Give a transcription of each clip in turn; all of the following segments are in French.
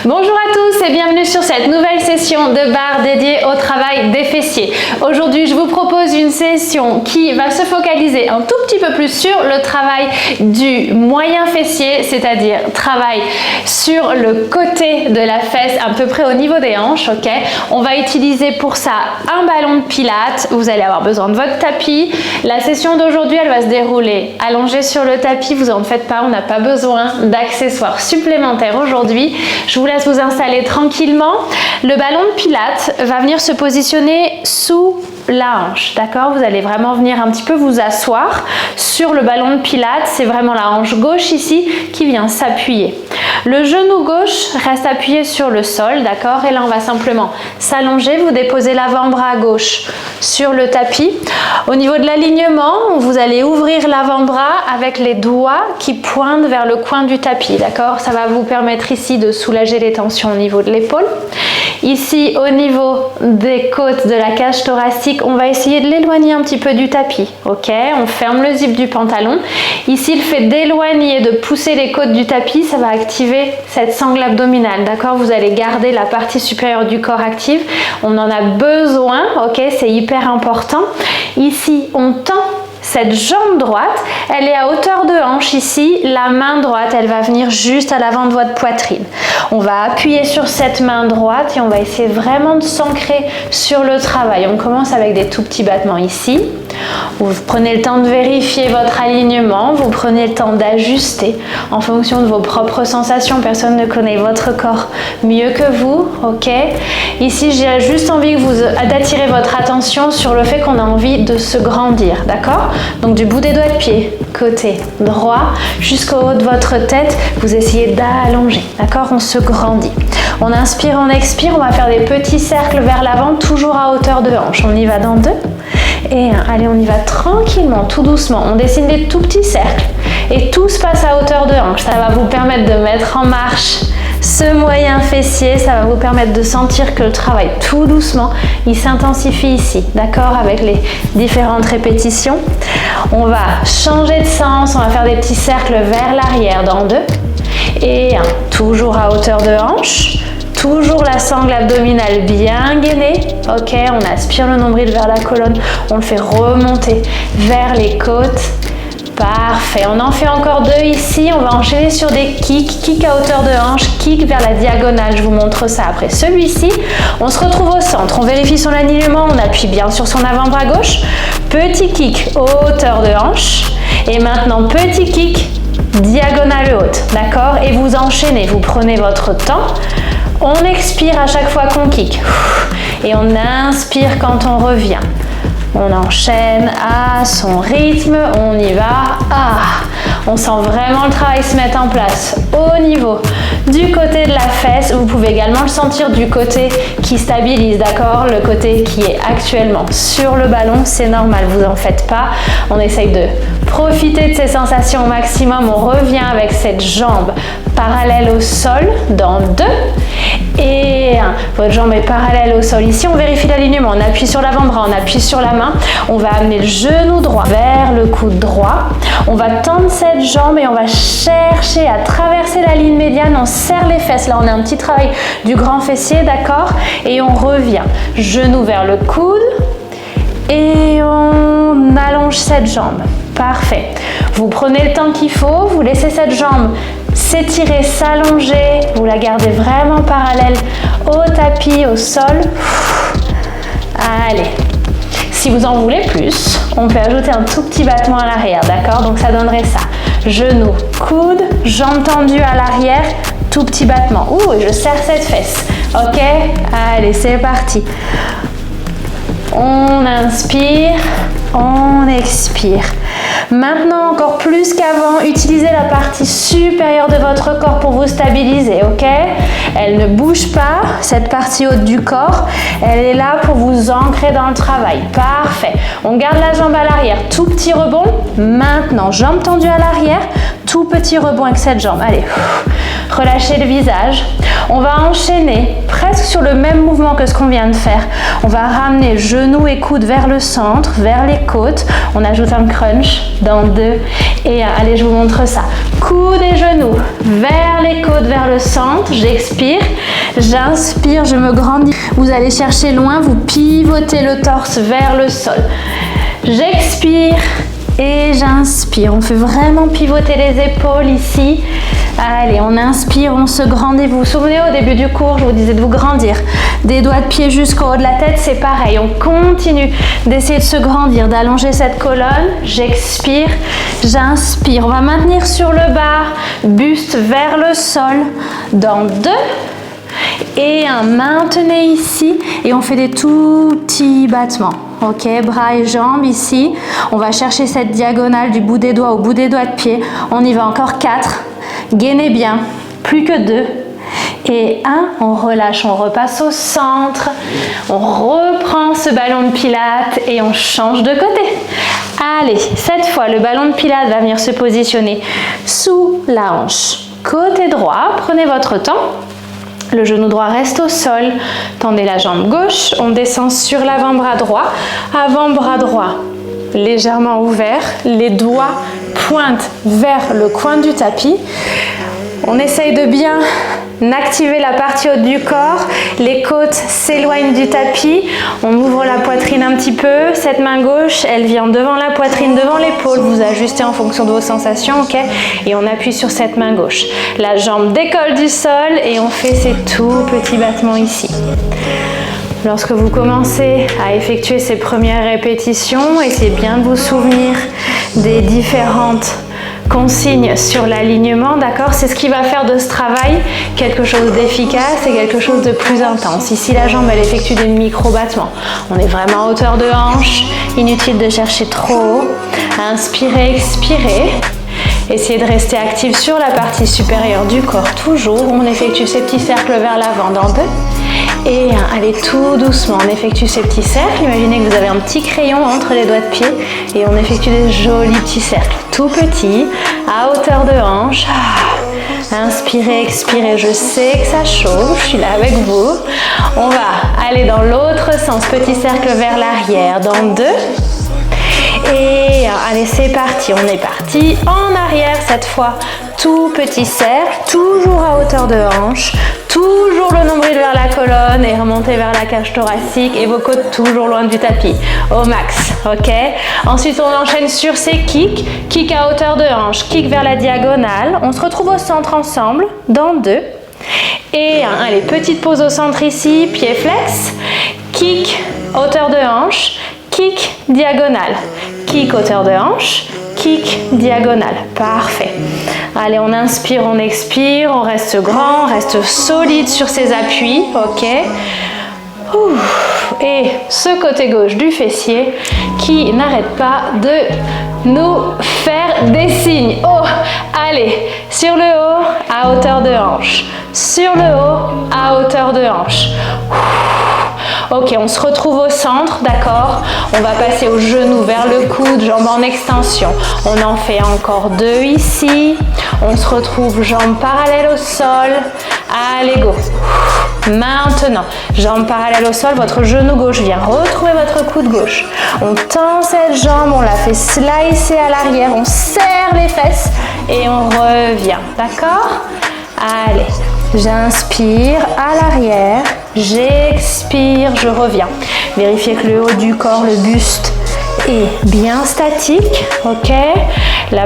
Bonjour à tous et bienvenue sur cette nouvelle session de barre dédiée au travail des fessiers. Aujourd'hui, je vous propose une session qui va se focaliser un tout petit peu plus sur le travail du moyen fessier, c'est-à-dire travail sur le côté de la fesse, à peu près au niveau des hanches, ok? On va utiliser pour ça un ballon de pilates. Vous allez avoir besoin de votre tapis. La session d'aujourd'hui, elle va se dérouler allongée sur le tapis. Vous en faites pas, on n'a pas besoin d'accessoires supplémentaires aujourd'hui. Je vous laisse vous installer tranquillement. Le ballon de pilates va venir se positionner sous la hanche, d'accord? Vous allez vraiment venir un petit peu vous asseoir sur le ballon de pilates. C'est vraiment la hanche gauche ici qui vient s'appuyer. Le genou gauche reste appuyé sur le sol, d'accord? Et là, on va simplement s'allonger. Vous déposez l'avant-bras gauche sur le tapis. Au niveau de l'alignement, vous allez ouvrir l'avant-bras avec les doigts qui pointent vers le coin du tapis, d'accord? Ça va vous permettre ici de soulager les tensions au niveau de l'épaule. Ici, au niveau des côtes de la cage thoracique, on va essayer de l'éloigner un petit peu du tapis, ok? On ferme le zip du pantalon. Ici, le fait d'éloigner et de pousser les côtes du tapis, ça va activer cette sangle abdominale, d'accord? Vous allez garder la partie supérieure du corps active. On en a besoin, ok? C'est hyper important. Ici, on tend cette jambe droite, elle est à hauteur de hanche ici. La main droite, elle va venir juste à l'avant de votre poitrine. On va appuyer sur cette main droite et on va essayer vraiment de s'ancrer sur le travail. On commence avec des tout petits battements ici. Vous prenez le temps de vérifier votre alignement, vous prenez le temps d'ajuster en fonction de vos propres sensations. Personne ne connaît votre corps mieux que vous, ok? Ici, j'ai juste envie d'attirer votre attention sur le fait qu'on a envie de se grandir, d'accord? Donc du bout des doigts de pied, côté droit, jusqu'au haut de votre tête, vous essayez d'allonger, d'accord? On se grandit. On inspire, on expire, on va faire des petits cercles vers l'avant, toujours à hauteur de hanche. On y va dans 2 et 1. Allez, on y va tranquillement, tout doucement. On dessine des tout petits cercles et tout se passe à hauteur de hanche. Ça va vous permettre de mettre en marche ce moyen fessier, ça va vous permettre de sentir que le travail tout doucement, il s'intensifie ici, d'accord, avec les différentes répétitions. On va changer de sens, on va faire des petits cercles vers l'arrière dans 2 et 1, toujours à hauteur de hanche. Toujours la sangle abdominale bien gainée, ok, on aspire le nombril vers la colonne, on le fait remonter vers les côtes. Parfait, on en fait encore 2 ici, on va enchaîner sur des kicks à hauteur de hanche, kick vers la diagonale, je vous montre ça après celui-ci. On se retrouve au centre, on vérifie son alignement, on appuie bien sur son avant-bras gauche, petit kick hauteur de hanche, et maintenant petit kick diagonale haute, d'accord? Et vous enchaînez, vous prenez votre temps. On expire à chaque fois qu'on kick et on inspire quand on revient. On enchaîne à son rythme, on y va. On sent vraiment le travail se mettre en place au niveau du côté de la fesse. Vous pouvez également le sentir du côté qui stabilise, d'accord? Le côté qui est actuellement sur le ballon, c'est normal, vous en faites pas. On essaye de profiter de ces sensations au maximum. On revient avec cette jambe parallèle au sol dans 2 et 1. Votre jambe est parallèle au sol. Ici, on vérifie l'alignement. On appuie sur l'avant-bras, on appuie sur la main. On va amener le genou droit vers le coude droit. On va tendre cette jambe et on va chercher à traverser la ligne médiane. On serre les fesses. Là, on a un petit travail du grand fessier, d'accord? Et on revient. Genou vers le coude et on allonge cette jambe. Parfait. Vous prenez le temps qu'il faut. Vous laissez cette jambe s'étirer, s'allonger. Vous la gardez vraiment parallèle au tapis, au sol. Allez. Si vous en voulez plus, on peut ajouter un tout petit battement à l'arrière, d'accord? Donc ça donnerait ça. Genou, coude, jambe tendue à l'arrière, tout petit battement. Ouh, et je serre cette fesse. Ok? Allez, c'est parti. On inspire, on expire. Maintenant, encore plus qu'avant, utilisez la partie supérieure de votre corps pour vous stabiliser, ok? Elle ne bouge pas, cette partie haute du corps, elle est là pour vous ancrer dans le travail. Parfait. On garde la jambe à l'arrière, tout petit rebond. Maintenant, jambe tendue à l'arrière, Tout petit rebond avec cette jambe. Allez, relâchez le visage. On va enchaîner presque sur le même mouvement que ce qu'on vient de faire. On va ramener genoux et coudes vers le centre, vers les côtes. On ajoute un crunch dans 2 et 1. Allez, je vous montre ça. Coudes et genoux vers les côtes, vers le centre. J'expire, j'inspire, je me grandis. Vous allez chercher loin, vous pivotez le torse vers le sol. J'expire et j'inspire. On fait vraiment pivoter les épaules ici. Allez, on inspire, on se grandit. Vous vous souvenez au début du cours, je vous disais de vous grandir. Des doigts de pied jusqu'au haut de la tête, c'est pareil. On continue d'essayer de se grandir, d'allonger cette colonne. J'expire, j'inspire. On va maintenir sur le bas, buste vers le sol. Dans 2 et 1. Maintenez ici et on fait des tout petits battements. Ok, bras et jambes ici. On va chercher cette diagonale du bout des doigts au bout des doigts de pied. On y va encore 4. Gainez bien. Plus que 2. Et 1. On relâche, on repasse au centre. On reprend ce ballon de pilates et on change de côté. Allez, cette fois, le ballon de pilates va venir se positionner sous la hanche. Côté droit, prenez votre temps. Le genou droit reste au sol, tendez la jambe gauche, on descend sur l'avant-bras droit, avant-bras droit légèrement ouvert, les doigts pointent vers le coin du tapis. On essaye de bien activer la partie haute du corps, les côtes s'éloignent du tapis, on ouvre la poitrine un petit peu, cette main gauche, elle vient devant la poitrine, devant l'épaule, vous ajustez en fonction de vos sensations, ok? Et on appuie sur cette main gauche. La jambe décolle du sol et on fait ces tout petits battements ici. Lorsque vous commencez à effectuer ces premières répétitions, essayez bien de vous souvenir des différentes consignes sur l'alignement, d'accord? C'est ce qui va faire de ce travail quelque chose d'efficace et quelque chose de plus intense. Ici, la jambe, elle effectue des micro-battements. On est vraiment à hauteur de hanche. Inutile de chercher trop haut. Inspirez, expirez. Essayez de rester actif sur la partie supérieure du corps. Toujours, on effectue ces petits cercles vers l'avant dans 2. Et allez tout doucement, on effectue ces petits cercles. Imaginez que vous avez un petit crayon entre les doigts de pied et on effectue des jolis petits cercles, tout petits, à hauteur de hanche. Inspirez, expirez, je sais que ça chauffe, je suis là avec vous. On va aller dans l'autre sens, petit cercle vers l'arrière, dans 2. Et allez, c'est parti, on est parti en arrière cette fois. Tout petit cercle, toujours à hauteur de hanche, toujours le nombril vers la colonne et remontez vers la cage thoracique et vos côtes toujours loin du tapis, au max, ok? Ensuite, on enchaîne sur ces kicks, kick à hauteur de hanche, kick vers la diagonale. On se retrouve au centre ensemble, dans 2. Et allez, petite pause au centre ici, pied flex, kick, hauteur de hanche, kick, diagonale, kick, hauteur de hanche, kick, diagonale. Parfait. Allez, on inspire, on expire, on reste grand, on reste solide sur ses appuis, ok? Et ce côté gauche du fessier qui n'arrête pas de nous faire des signes. Oh, allez, sur le haut, à hauteur de hanche. Sur le haut, à hauteur de hanche. Ok, on se retrouve au centre, d'accord? On va passer au genou vers le coude, jambes en extension. On en fait encore 2 ici. On se retrouve jambes parallèles au sol. Allez, go. Maintenant, jambes parallèles au sol, votre genou gauche vient retrouver votre coude gauche. On tend cette jambe, on la fait slicer à l'arrière, on serre les fesses et on revient, d'accord? Allez, j'inspire à l'arrière, j'expire, je reviens. Vérifiez que le haut du corps, le buste est bien statique, ok? La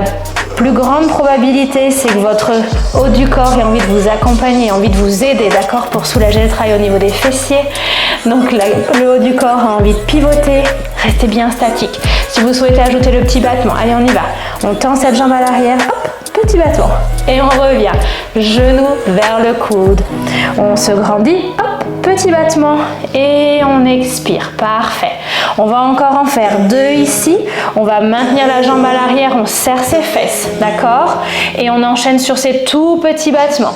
plus grande probabilité, c'est que votre haut du corps ait envie de vous accompagner, envie de vous aider, d'accord, pour soulager le travail au niveau des fessiers. Donc le haut du corps a envie de pivoter, restez bien statique. Si vous souhaitez ajouter le petit battement, allez, on y va. On tend cette jambe à l'arrière, hop, petit battement. Et on revient, genou vers le coude. On se grandit, hop, petit battement et on expire. Parfait. On va encore en faire 2 ici. On va maintenir la jambe à l'arrière, on serre ses fesses, d'accord? Et on enchaîne sur ces tout petits battements.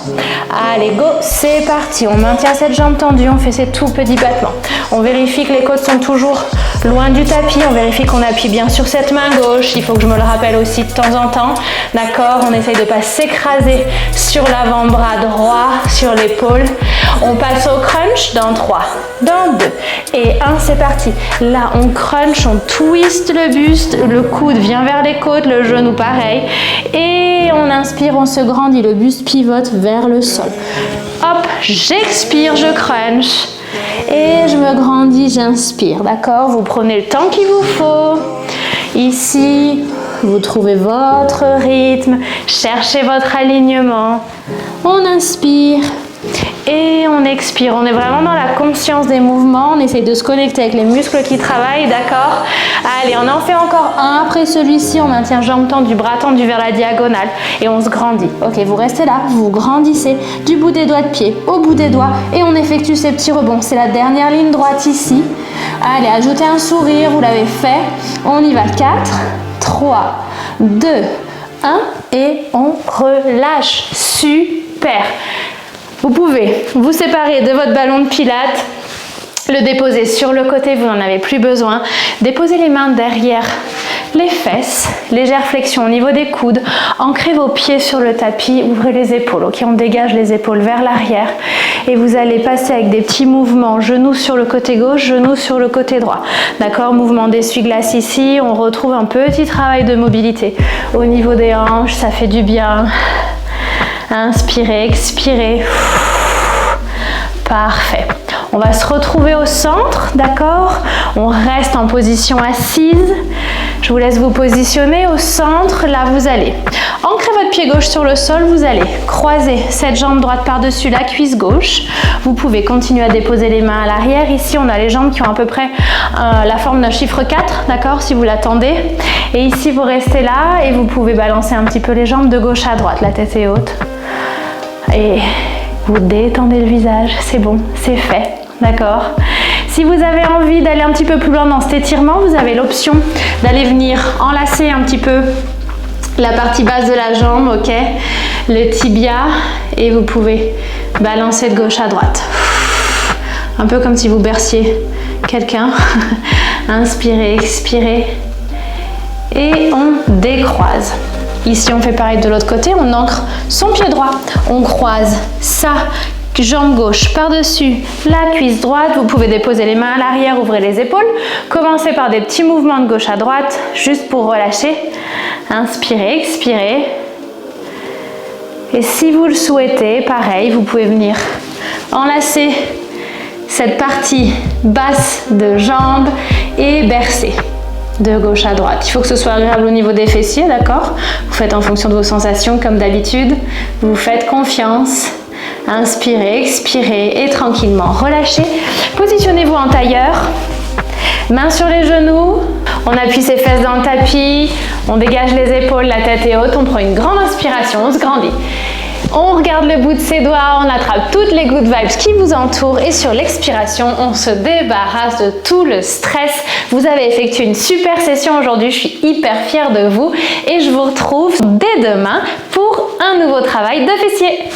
Allez, go, c'est parti. On maintient cette jambe tendue, on fait ces tout petits battements. On vérifie que les côtes sont toujours loin du tapis. On vérifie qu'on appuie bien sur cette main gauche. Il faut que je me le rappelle aussi de temps en temps, d'accord? On essaye de ne pas s'écraser sur l'avant-bras droit, sur l'épaule. On passe au crunch dans 3, dans 2 et 1, c'est parti. Là, on crunch, on twist le buste, le coude vient vers les côtes, le genou pareil. Et on inspire, on se grandit, le buste pivote vers le sol. Hop, j'expire, je crunch. Et je me grandis, j'inspire, d'accord? Vous prenez le temps qu'il vous faut. Ici, vous trouvez votre rythme, cherchez votre alignement. On inspire. Et on expire, on est vraiment dans la conscience des mouvements, on essaye de se connecter avec les muscles qui travaillent, d'accord? Allez, on en fait encore un après celui-ci, on maintient jambe tendue, bras tendus vers la diagonale et on se grandit. Ok, vous restez là, vous grandissez du bout des doigts de pied au bout des doigts et on effectue ces petits rebonds. C'est la dernière ligne droite ici. Allez, ajoutez un sourire, vous l'avez fait. On y va, 4, 3, 2, 1 et on relâche. Super! Vous pouvez vous séparer de votre ballon de pilates, le déposer sur le côté, vous n'en avez plus besoin. Déposez les mains derrière les fesses, légère flexion au niveau des coudes. Ancrez vos pieds sur le tapis, ouvrez les épaules. Ok, on dégage les épaules vers l'arrière et vous allez passer avec des petits mouvements, genoux sur le côté gauche, genoux sur le côté droit. D'accord, mouvement d'essuie-glace ici. On retrouve un petit travail de mobilité au niveau des hanches, ça fait du bien. Inspirez, expirez. Parfait. On va se retrouver au centre, d'accord? On reste en position assise. Je vous laisse vous positionner au centre. Là, vous allez ancrer votre pied gauche sur le sol. Vous allez croiser cette jambe droite par-dessus la cuisse gauche. Vous pouvez continuer à déposer les mains à l'arrière. Ici, on a les jambes qui ont à peu près la forme d'un chiffre 4, d'accord? Si vous l'attendez. Et ici, vous restez là et vous pouvez balancer un petit peu les jambes de gauche à droite. La tête est haute. Et vous détendez le visage, c'est bon, c'est fait, d'accord? Si vous avez envie d'aller un petit peu plus loin dans cet étirement, vous avez l'option d'aller venir enlacer un petit peu la partie basse de la jambe, ok? Le tibia, et vous pouvez balancer de gauche à droite. Un peu comme si vous berciez quelqu'un. Inspirez, expirez. Et on décroise. Ici, on fait pareil de l'autre côté, on ancre son pied droit, on croise sa jambe gauche par-dessus la cuisse droite. Vous pouvez déposer les mains à l'arrière, ouvrez les épaules. Commencez par des petits mouvements de gauche à droite, juste pour relâcher. Inspirez, expirez. Et si vous le souhaitez, pareil, vous pouvez venir enlacer cette partie basse de jambe et bercer. De gauche à droite. Il faut que ce soit agréable au niveau des fessiers, d'accord? Vous faites en fonction de vos sensations comme d'habitude. Vous faites confiance. Inspirez, expirez et tranquillement relâchez. Positionnez-vous en tailleur. Mains sur les genoux. On appuie ses fesses dans le tapis. On dégage les épaules, la tête est haute. On prend une grande inspiration, on se grandit. On regarde le bout de ses doigts, on attrape toutes les good vibes qui vous entourent et sur l'expiration, on se débarrasse de tout le stress. Vous avez effectué une super session aujourd'hui, je suis hyper fière de vous et je vous retrouve dès demain pour un nouveau travail de fessier.